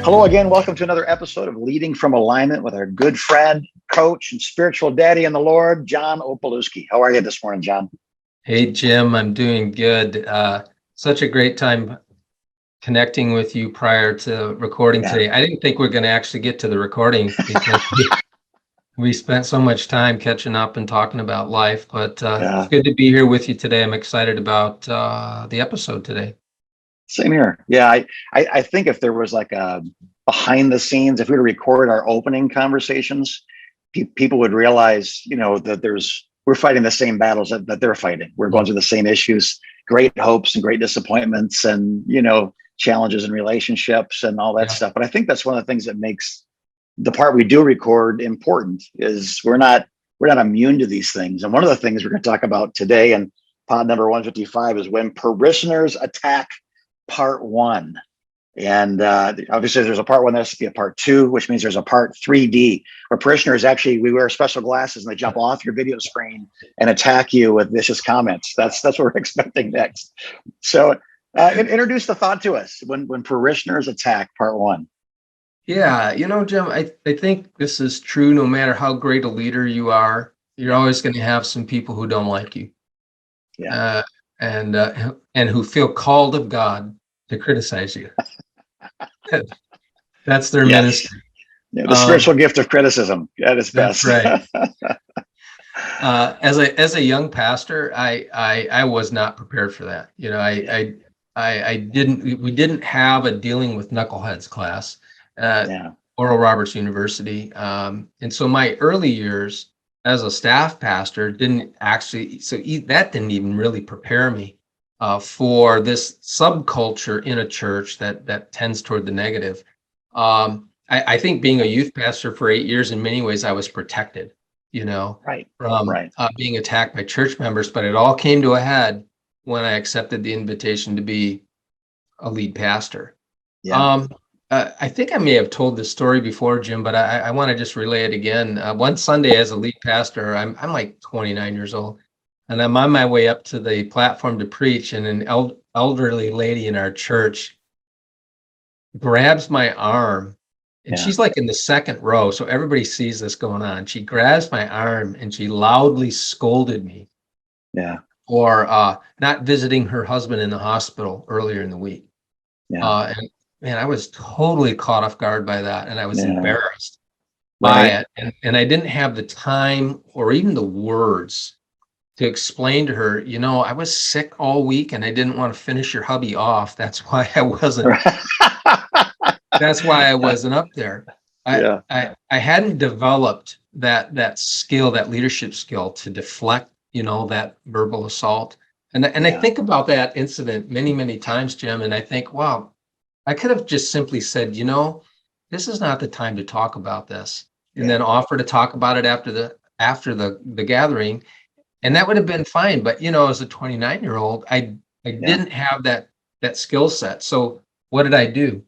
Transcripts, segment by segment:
Hello again. Welcome to another episode of Leading from Alignment with our good friend, coach, and spiritual daddy in the Lord, John Opalewski. How are you this morning, John? Hey, Jim, I'm doing good. Such a great time connecting with you prior to recording today. I didn't think we are going to actually get to the recording because we spent so much time catching up and talking about life, but it's good to be here with you today. I'm excited about the episode today. Same here. Yeah, I think if there was like a behind the scenes, if we were to record our opening conversations, people would realize, that we're fighting the same battles that they're fighting. We're going through the same issues, great hopes and great disappointments, and challenges in relationships and all that stuff. But I think that's one of the things that makes the part we do record important is we're not immune to these things. And one of the things we're going to talk about today and pod number 155 is when parishioners attack, part 1. And obviously there's a part 1, there has to be a part 2, which means there's a part 3D, where parishioners we wear special glasses and they jump off your video screen and attack you with vicious comments. That's what we're expecting next. So introduce the thought to us when parishioners attack, part 1. Yeah, Jim, I think this is true no matter how great a leader you are. You're always going to have some people who don't like you. Yeah. And who feel called of God to criticize you. That's their ministry. Yeah, the spiritual gift of criticism at its best. That's right. As a young pastor, I was not prepared for that. We didn't have a dealing with knuckleheads class at Oral Roberts University. And so my early years as a staff pastor didn't even really prepare me for this subculture in a church that tends toward the negative. I think being a youth pastor for 8 years, in many ways, I was protected, from being attacked by church members. But it all came to a head when I accepted the invitation to be a lead pastor. Yeah. I think I may have told this story before, Jim, but I want to just relay it again. One Sunday as a lead pastor, I'm like 29 years old. And I'm on my way up to the platform to preach, and an elderly lady in our church grabs my arm, and she's like in the second row, so everybody sees this going on. She grabs my arm and she loudly scolded me for not visiting her husband in the hospital earlier in the week. And man, I was totally caught off guard by that, and I was embarrassed by it. And I didn't have the time or even the words to explain to her, I was sick all week and I didn't want to finish your hubby off. That's why I wasn't. That's why I wasn't up there. I hadn't developed that skill, that leadership skill to deflect, that verbal assault. And I think about that incident many, many times, Jim, and I think, wow, I could have just simply said, this is not the time to talk about this, and then offer to talk about it after the gathering. And that would have been fine. But, as a 29-year-old, I didn't have that skill set. So what did I do?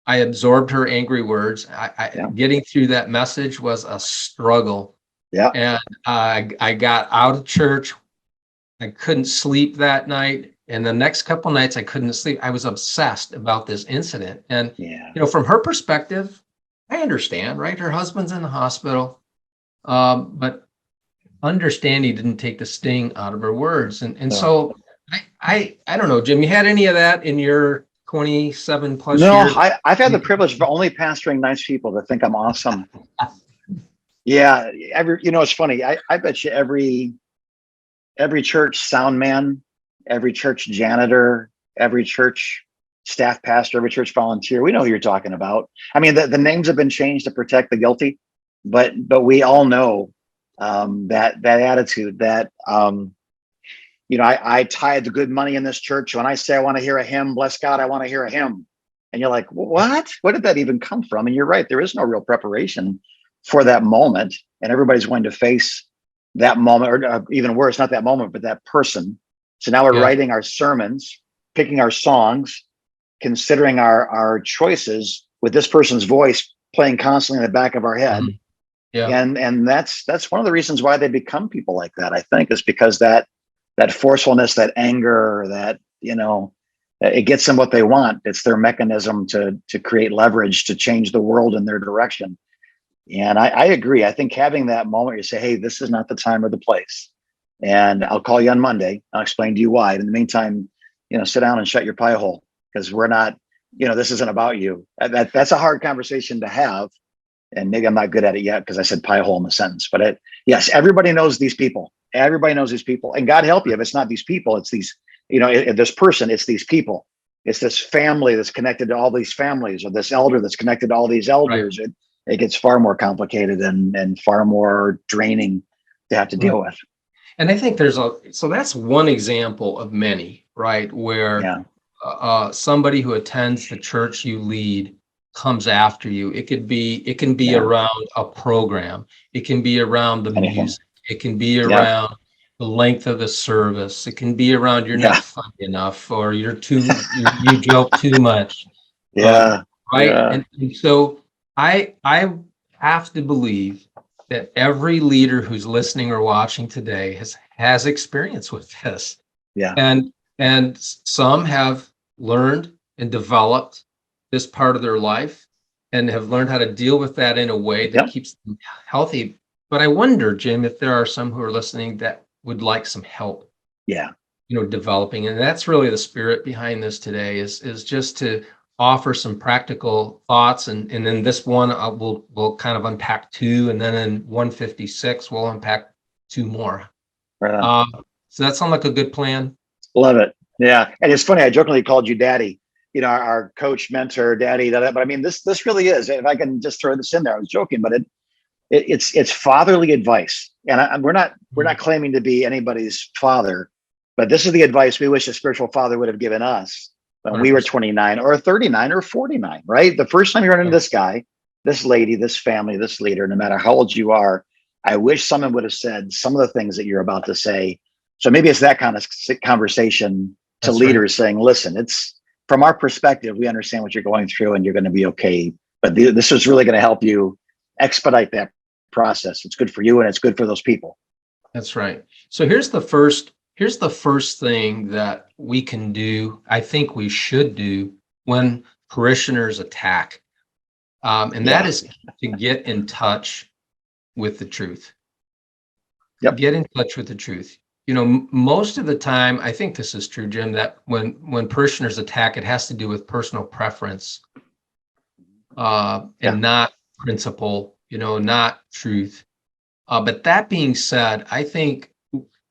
I absorbed her angry words. Getting through that message was a struggle. Yeah. And I got out of church. I couldn't sleep that night. And the next couple nights I couldn't sleep. I was obsessed about this incident. And, from her perspective, I understand, right? Her husband's in the hospital. But understanding didn't take the sting out of her words. And so I don't know, Jim, you had any of that in your 27 plus years? No, I've had the privilege of only pastoring nice people that think I'm awesome. It's funny. I bet you every church sound man, every church janitor, every church staff pastor, every church volunteer, we know who you're talking about. I mean, the names have been changed to protect the guilty, but we all know that attitude that, I tithe the good money in this church. When I say I want to hear a hymn, bless God, I want to hear a hymn. And you're like, what? Where did that even come from? And you're right. There is no real preparation for that moment. And everybody's going to face that moment, or even worse, not that moment, but that person. So now we're writing our sermons, picking our songs, considering our choices with this person's voice playing constantly in the back of our head. And that's one of the reasons why they become people like that, I think, is because that forcefulness, that anger, that, It gets them what they want. It's their mechanism to create leverage to change the world in their direction. And I agree. I think having that moment, you say, hey, this is not the time or the place. And I'll call you on Monday. I'll explain to you why. In the meantime, sit down and shut your pie hole, because we're not, this isn't about you. That's a hard conversation to have. And maybe I'm not good at it yet because I said pie hole in the sentence. But yes, everybody knows these people. Everybody knows these people. And God help you if it's not these people, it's these, this person, it's these people. It's this family that's connected to all these families, or this elder that's connected to all these elders. Right. It gets far more complicated and far more draining to have to deal with. And I think so that's one example of many, right? Where somebody who attends the church you lead comes after you. It can be around a program. It can be around the music. It can be around the length of the service. It can be around you're not funny enough, or you joke too much. Right. Yeah. And so I have to believe that every leader who's listening or watching today has experience with this. Yeah. And some have learned and developed this part of their life and have learned how to deal with that in a way that keeps them healthy. But I wonder, Jim, if there are some who are listening that would like some help. Yeah. Developing. And that's really the spirit behind this today is just to offer some practical thoughts. And then this one, we'll kind of unpack two. And then in 156, we'll unpack two more. Right. So that sounds like a good plan. Love it. Yeah. And it's funny, I jokingly called you daddy, our coach, mentor, daddy. But I mean, this really is, if I can just throw this in there, I was joking, but it's fatherly advice. And we're not claiming to be anybody's father, but this is the advice we wish a spiritual father would have given us when we were 29 or 39 or 49, right? The first time you run into this guy, this lady, this family, this leader, no matter how old you are, I wish someone would have said some of the things that you're about to say. So maybe it's that kind of conversation to leaders saying, listen, it's from our perspective, we understand what you're going through and you're going to be okay. But this is really going to help you expedite that process. It's good for you and it's good for those people. That's right. So here's the first thing that we can do, I think we should do when parishioners attack. That is to get in touch with the truth. Yep. Get in touch with the truth. Most of the time, I think this is true, Jim, that when parishioners attack, it has to do with personal preference and not principle, not truth. But that being said,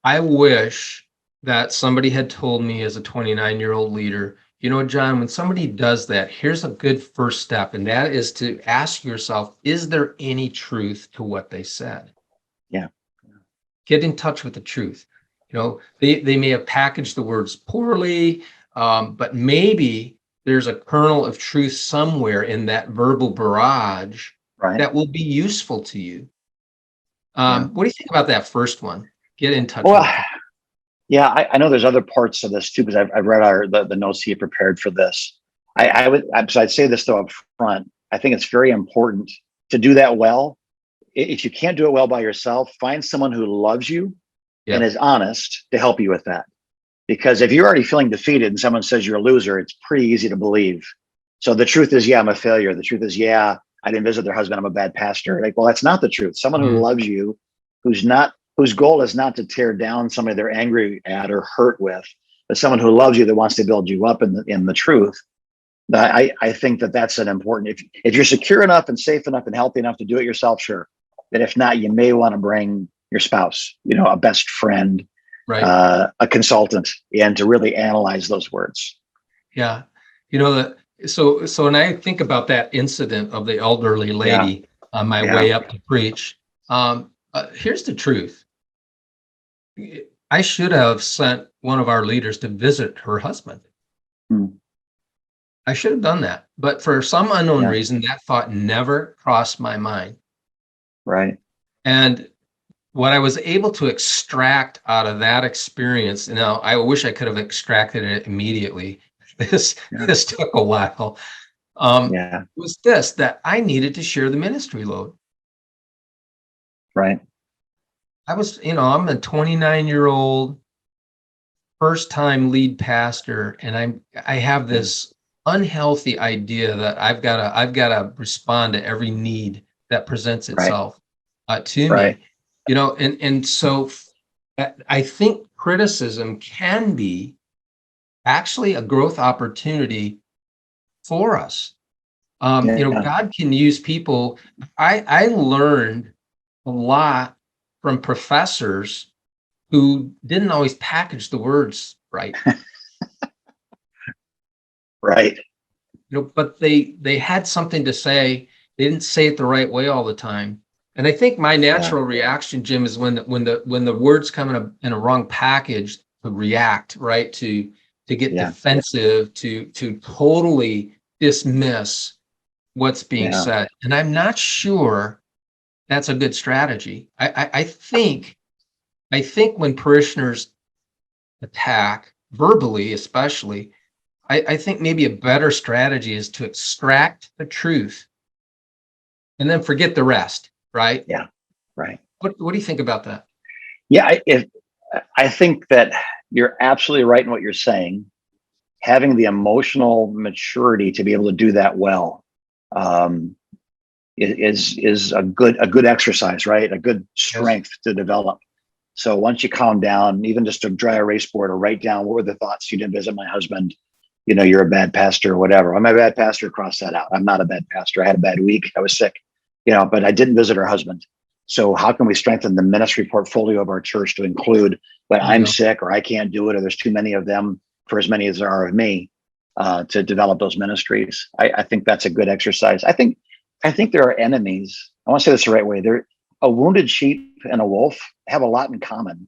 I wish that somebody had told me as a 29-year-old leader, John, when somebody does that, here's a good first step. And that is to ask yourself, is there any truth to what they said? Yeah. Get in touch with the truth. They may have packaged the words poorly, but maybe there's a kernel of truth somewhere in that verbal barrage that will be useful to you. What do you think about that first one? Get in touch with it. Yeah, I know there's other parts of this too, because I've read the notes he had prepared for this. I'd say this though up front. I think it's very important to do that well. If you can't do it well by yourself, find someone who loves you and is honest to help you with that. Because if you're already feeling defeated and someone says you're a loser, it's pretty easy to believe. So the truth is, I'm a failure. The truth is, I didn't visit their husband. I'm a bad pastor. Like, well, that's not the truth. Someone who loves you, whose goal is not to tear down somebody they're angry at or hurt with, but someone who loves you that wants to build you up in the truth. I think that's an important. If you're secure enough and safe enough and healthy enough to do it yourself, sure. But if not, you may want to bring your spouse, a best friend, a consultant, and to really analyze those words. Yeah, so when I think about that incident of the elderly lady on my way up to preach, here's the truth. I should have sent one of our leaders to visit her husband. I should have done that, but for some unknown reason, that thought never crossed my mind. Right. And what I was able to extract out of that experience, I wish I could have extracted it immediately. This took a while. Was that I needed to share the ministry load. Right. I was, I'm a 29-year-old first time lead pastor, and I have this unhealthy idea that I've gotta respond to every need that presents Right. itself to Right. me, and so I think criticism can be actually a growth opportunity for us. Yeah. God can use people. I learned a lot from professors who didn't always package the words right. Right. But they had something to say. They didn't say it the right way all the time. And I think my Yeah. natural reaction, Jim, is when the words come in a wrong package, to react, right? To get Yeah. defensive, to totally dismiss what's being Yeah. said. And I'm not sure that's a good strategy. I think when parishioners attack verbally, especially, I think maybe a better strategy is to extract the truth and then forget the rest, right? Yeah. Right. What do you think about that? Yeah. I think that you're absolutely right in what you're saying. Having the emotional maturity to be able to do that well, um, is a good exercise, right? A good Yes. strength to develop. So once you calm down, even just a dry erase board or write down what were the thoughts, you didn't visit my husband, you're a bad pastor or whatever. I'm a bad pastor, cross that out. I'm not a bad pastor. I had a bad week. I was sick, but I didn't visit her husband. So how can we strengthen the ministry portfolio of our church to include when There you I'm go. sick or I can't do it or there's too many of them for as many as there are of me, to develop those ministries? I think that's a good exercise. I think there are enemies. I want to say this the right way. There, a wounded sheep and a wolf have a lot in common.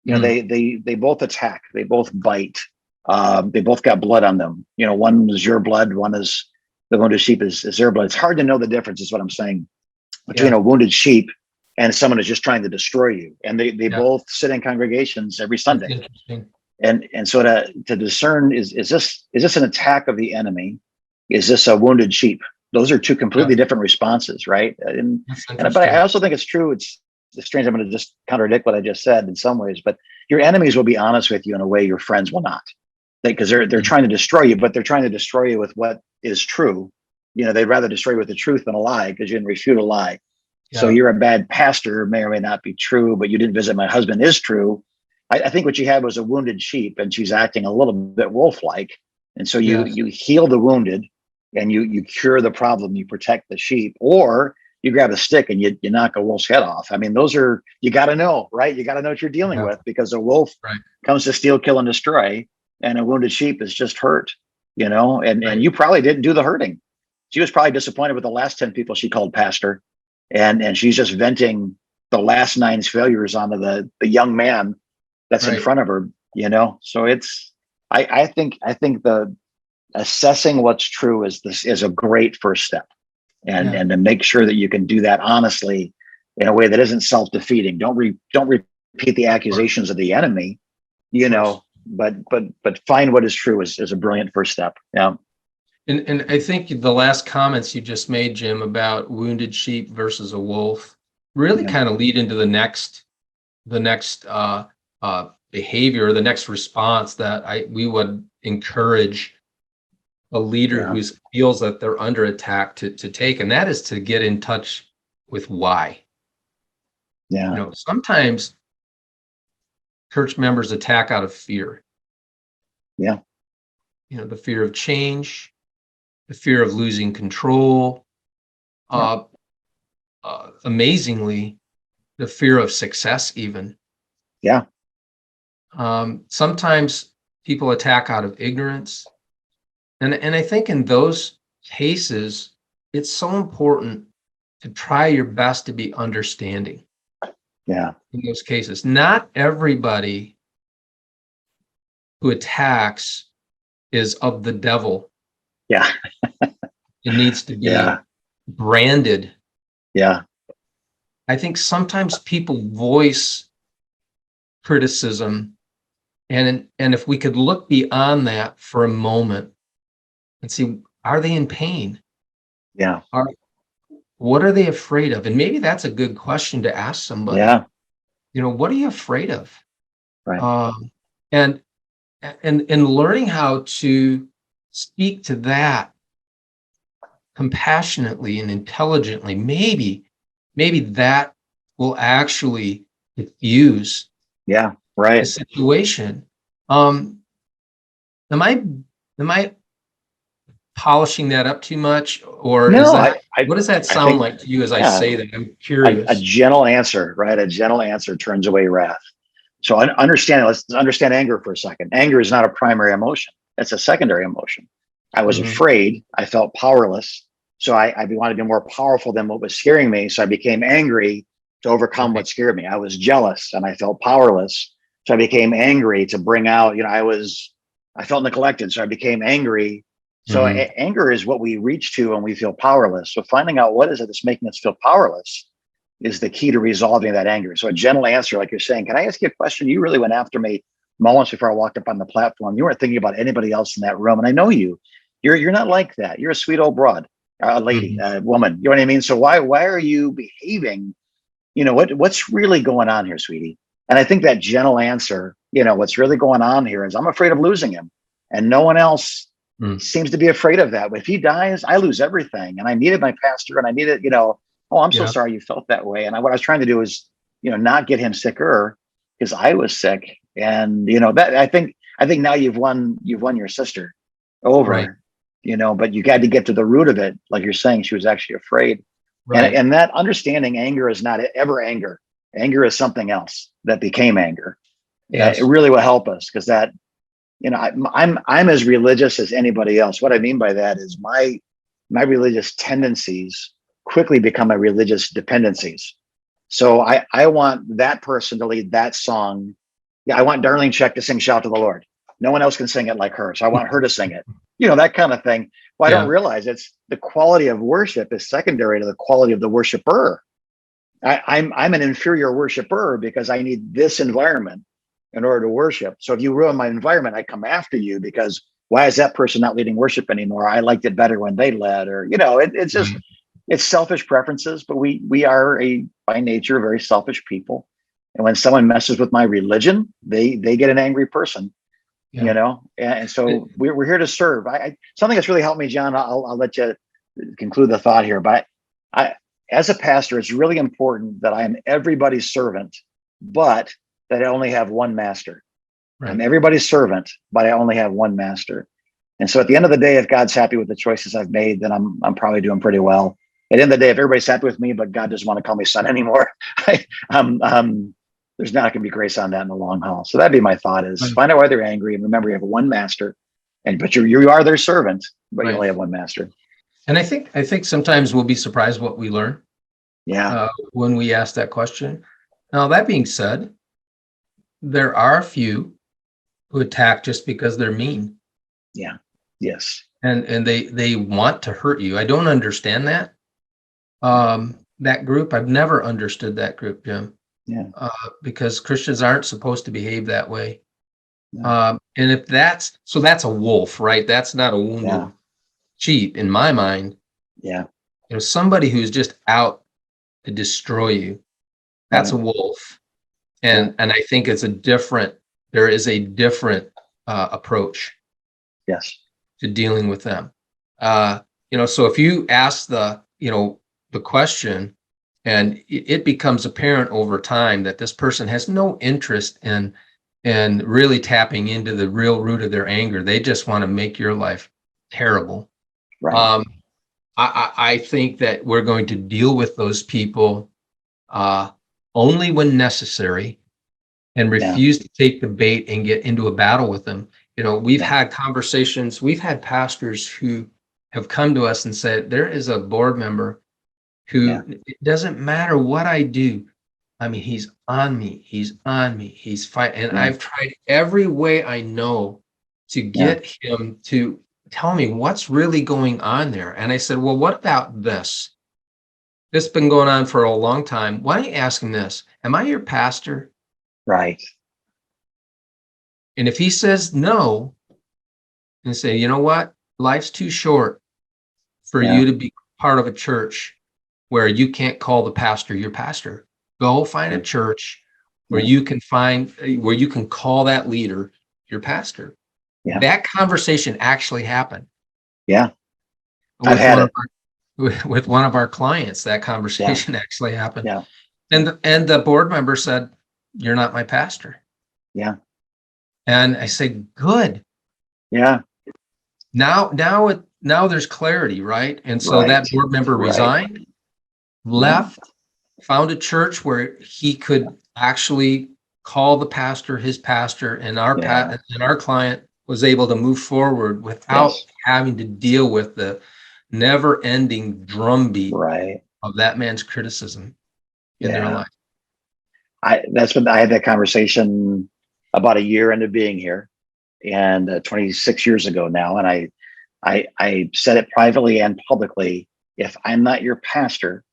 Mm, They both attack. They both bite. They both got blood on them. One is your blood. One is the wounded sheep is their blood. It's hard to know the difference, is what I'm saying, between yeah. a wounded sheep and someone who's just trying to destroy you. And they Yeah. both sit in congregations every That's Sunday. interesting. And so to discern, is this an attack of the enemy? Is this a wounded sheep? Those are two Yeah. completely different responses, right? That's But I interesting. also think it's true. It's strange. I'm going to just contradict what I just said in some ways, but your enemies will be honest with you in a way your friends will not, because they're Mm, trying to destroy you, but they're trying to destroy you with what is true. They'd rather destroy you with the truth than a lie, because you can refute a lie. So yeah. you're a bad pastor, may or may not be true, but you didn't visit my husband is true. I think what you had was a wounded sheep, and she's acting a little bit wolf-like. And so you Yes. you heal the wounded, and you cure the problem. You protect the sheep, or you grab a stick and you knock a wolf's head off. I mean, those are, you got to know, right? You got to know what you're dealing Yeah. with, because a wolf Right. comes to steal, kill, and destroy, and a wounded sheep is just hurt. And Right. you probably didn't do the hurting. She was probably disappointed with the last 10 people she called pastor, and she's just venting the last nine's failures onto the young man that's in Right. front of her. So it's, I think the assessing what's true is a great first step, and Yeah. and to make sure that you can do that honestly in a way that isn't self-defeating. Don't repeat the Of course. accusations of the enemy, Of course. but find what is true is a brilliant first step. Yeah. And I think the last comments you just made, Jim, about wounded sheep versus a wolf really Yeah. kind of lead into the next behavior, the next response that we would encourage a leader Yeah. who feels that they're under attack to take, and that is to get in touch with why. Yeah. Sometimes church members attack out of fear. Yeah. The fear of change, the fear of losing control. Yeah. Amazingly, the fear of success, even. Yeah. Sometimes people attack out of ignorance. And I think in those cases, it's so important to try your best to be understanding Yeah. in those cases. Not everybody who attacks is of the devil. Yeah. It needs to be Yeah. branded. Yeah. I think sometimes people voice criticism, and if we could look beyond that for a moment and see, are they in pain? Yeah. What are they afraid of? And maybe that's a good question to ask somebody. Yeah. What are you afraid of? Right. Um, and and learning how to speak to that compassionately and intelligently, maybe that will actually diffuse Yeah, the right. situation. Um, am I polishing that up too much, or is No, that, what does that I sound think, like to you as I yeah, say that? I'm a curious. gentle answer, right? A gentle answer turns away wrath. So let's understand anger for a second. Anger is not a primary emotion. It's a secondary emotion. I was Mhm. afraid. I felt powerless. So I wanted to be more powerful than what was scaring me. So I became angry to overcome Right. what scared me. I was jealous and I felt powerless. So I became angry to bring out, I felt neglected. So I became angry. So Mhm. anger is what we reach to when we feel powerless. So finding out what is it that's making us feel powerless is the key to resolving that anger. So a gentle answer, like you're saying, can I ask you a question? You really went after me moments before I walked up on the platform. You weren't thinking about anybody else in that room. And I know you. You're not like that. You're a sweet old broad, a lady, Mhm. a woman. You know what I mean? So why are you behaving? What's really going on here, sweetie? And I think that gentle answer, what's really going on here is I'm afraid of losing him. And no one else Mhm. seems to be afraid of that. If he dies, I lose everything. And I needed my pastor and I needed, oh, I'm so Yeah. sorry you felt that way. And what I was trying to do is, not get him sicker because I was sick. And that I think now you've won your sister Right. over, but you got to get to the root of it. Like you're saying, she was actually afraid. And Right. and that understanding anger is not ever anger. Anger is something else that became anger. It Yes. really will help us because that, I'm as religious as anybody else. What I mean by that is my religious tendencies quickly become my religious dependencies. So I want that person to lead that song. Yeah, I want Darlene Check to sing "Shout to the Lord." No one else can sing it like her, so I want her to sing it. That kind of thing. Well, I don't Yeah. realize it's the quality of worship is secondary to the quality of the worshiper. I'm an inferior worshiper because I need this environment in order to worship. So if you ruin my environment, I come after you because why is that person not leading worship anymore? I liked it better when they led, or it's just Right. it's selfish preferences. But we are by nature very selfish people, and when someone messes with my religion, they get an angry person. Yeah. And so we're here to serve. Something that's really helped me, John. I'll let you conclude the thought here, but I, as a pastor, it's really important that I am everybody's servant, but that I only have one master. I'm Right. everybody's servant, but I only have one master. And so at the end of the day, if God's happy with the choices I've made, then I'm probably doing pretty well. At the end of the day, if everybody's happy with me, but God doesn't want to call me son anymore, there's not going to be grace on that in the long haul. So that'd be my thought: is Right. find out why they're angry, and remember you have one master, but you are their servant, but you Right. only have one master. And I think sometimes we'll be surprised what we learn Yeah, when we ask that question. Now, that being said, there are a few who attack just because they're mean, yeah, yes, and they want to hurt you. I don't understand that. That group, I've never understood that group, Jim, yeah, because Christians aren't supposed to behave that way. yeah, And if that's a wolf, right? That's not a yeah, wounded sheep in my mind. yeah, Somebody who's just out to destroy you, that's a right, wolf. yeah, And I think there is a different approach yes, to dealing with them. Uh, so if you ask the question, and it becomes apparent over time that this person has no interest in really tapping into the real root of their anger. They just want to make your life terrible. right, Um, I think that we're going to deal with those people uh, only when necessary, and yeah, refuse to take the bait and get into a battle with them. We've yeah, had conversations, we've had pastors who have come to us and said, there is a board member yeah, who, it doesn't matter what I do. I mean, he's on me, he's fighting. And yeah, I've tried every way I know to yeah, get him to tell me what's really going on there. And I said, well, what about this? This has been going on for a long time. Why don't you ask him this? Am I your pastor? right, And if he says no, and say, you know what? Life's too short for yeah, you to be part of a church where you can't call the pastor your pastor. Go find a yeah, church where yeah, you can call that leader your pastor. Yeah. That conversation actually happened. Yeah. I've had it. With one of our clients, that conversation actually happened. Yeah. And the board member said, "You're not my pastor." Yeah. And I said, "Good." Yeah. Now there's clarity, right? And so Right. that board member resigned, left, found a church where he could actually call the pastor his pastor, and our client was able to move forward without having to deal with the never-ending drumbeat of that man's criticism in their life. I had that conversation about a year into being here, and 26 years ago now, and I said it privately and publicly. If I'm not your pastor,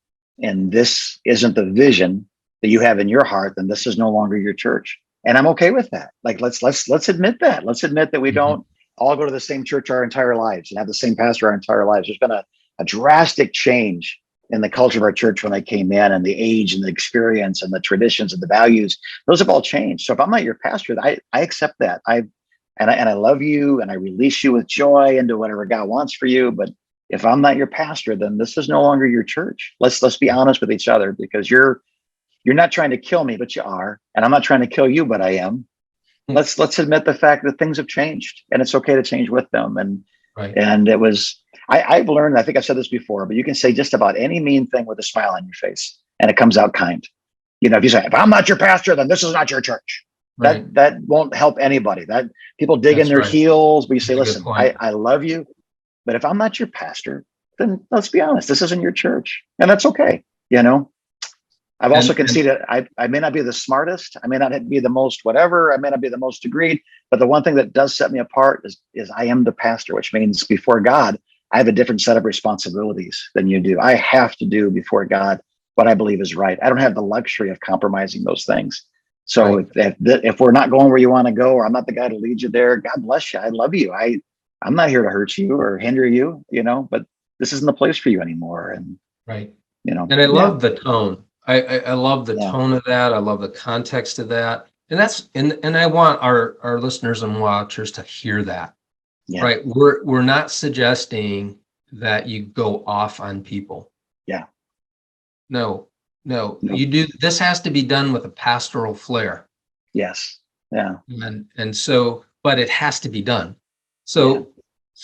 and this isn't the vision that you have in your heart, then this is no longer your church. And I'm okay with that. Like, let's admit that. Let's admit that we don't all go to the same church our entire lives and have the same pastor our entire lives. There's been a drastic change in the culture of our church when I came in, and the age and the experience and the traditions and the values, those have all changed. So if I'm not your pastor, I accept that. I love you, and I release you with joy into whatever God wants for you. But if I'm not your pastor, then this is no longer your church. Let's be honest with each other, because you're not trying to kill me, but you are, and I'm not trying to kill you, but I am. Let's admit the fact that things have changed, and it's okay to change with them. And it was, I've learned, I think I've said this before, but you can say just about any mean thing with a smile on your face, and it comes out kind. If you say, if I'm not your pastor, then this is not your church. That won't help anybody. That people dig in their heels, but you say, listen, I love you, but if I'm not your pastor, then let's be honest, this isn't your church, and that's okay. I've also conceded I may not be the smartest, I may not be the most whatever, I may not be the most agreed, but the one thing that does set me apart is I am the pastor, which means before God, I have a different set of responsibilities than you do. I have to do before God what I believe is right. I don't have the luxury of compromising those things. So if we're not going where you want to go, or I'm not the guy to lead you there, God bless you. I love you. I'm not here to hurt you or hinder you, but this isn't the place for you anymore. And and I love the tone. I love the tone of that. I love the context of that. And that's and I want our listeners and watchers to hear that. Right. We're not suggesting that you go off on people. No, you do. This has to be done with a pastoral flair. Yes. Yeah. And so, but it has to be done. So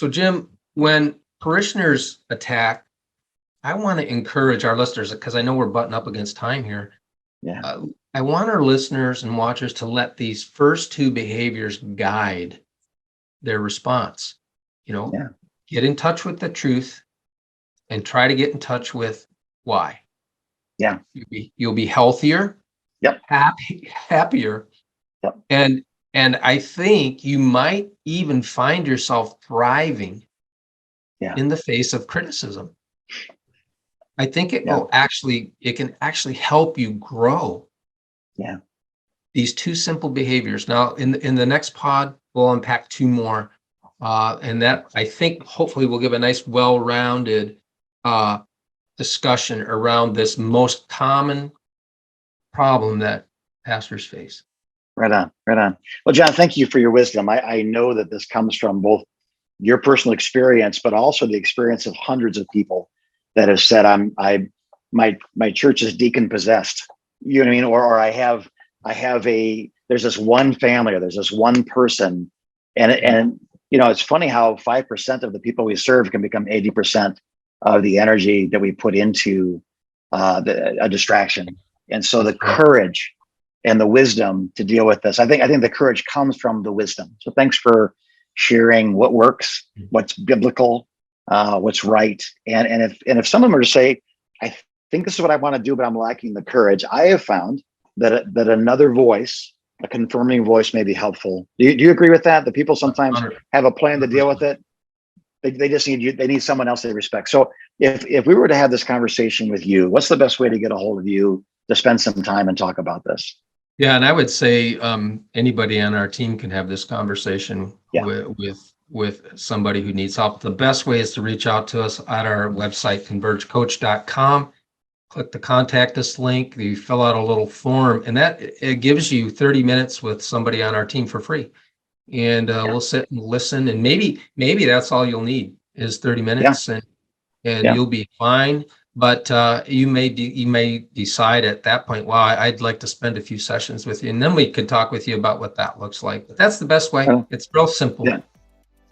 Jim, when parishioners attack, I want to encourage our listeners, because I know we're butting up against time here. I want our listeners and watchers to let these first two behaviors guide their response. Get in touch with the truth and try to get in touch with why. You'll be healthier, happier. And I think you might even find yourself thriving in the face of criticism. I think it can actually help you grow. These two simple behaviors. Now, in the next pod, we'll unpack two more, and that, I think, hopefully will give a nice, well-rounded discussion around this most common problem that pastors face. Right on. Well, John, thank you for your wisdom. I know that this comes from both your personal experience, but also the experience of hundreds of people that have said, my church is deacon possessed. You know what I mean? Or I have there's this one family, or there's this one person, and it's funny how 5% of the people we serve can become 80% of the energy that we put into a distraction. And so the courage and the wisdom to deal with this, I think the courage comes from the wisdom. So thanks for sharing what works, what's biblical, what's right. And if some of them are to say, I think this is what I want to do, but I'm lacking the courage, I have found that another voice, a confirming voice, may be helpful. Do you agree with that? That people sometimes have a plan to deal with it. They just need you. They need someone else they respect. So if we were to have this conversation with you, what's the best way to get a hold of you to spend some time and talk about this? Yeah, and I would say anybody on our team can have this conversation with somebody who needs help. The best way is to reach out to us at our website, convergecoach.com. Click the contact us link. You fill out a little form, and it gives you 30 minutes with somebody on our team for free. and we'll sit and listen, and maybe that's all you'll need is 30 minutes, and you'll be fine. But you may decide at that point, wow, I'd like to spend a few sessions with you, and then we could talk with you about what that looks like. But that's the best way. It's real simple. Yeah.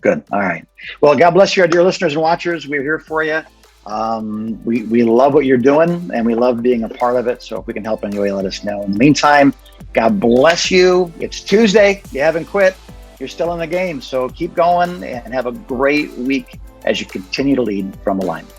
Good. All right. Well, God bless you, our dear listeners and watchers. We're here for you. We love what you're doing, and we love being a part of it. So if we can help in any way, let us know. In the meantime, God bless you. It's Tuesday. You haven't quit. You're still in the game. So keep going and have a great week as you continue to lead from alignment.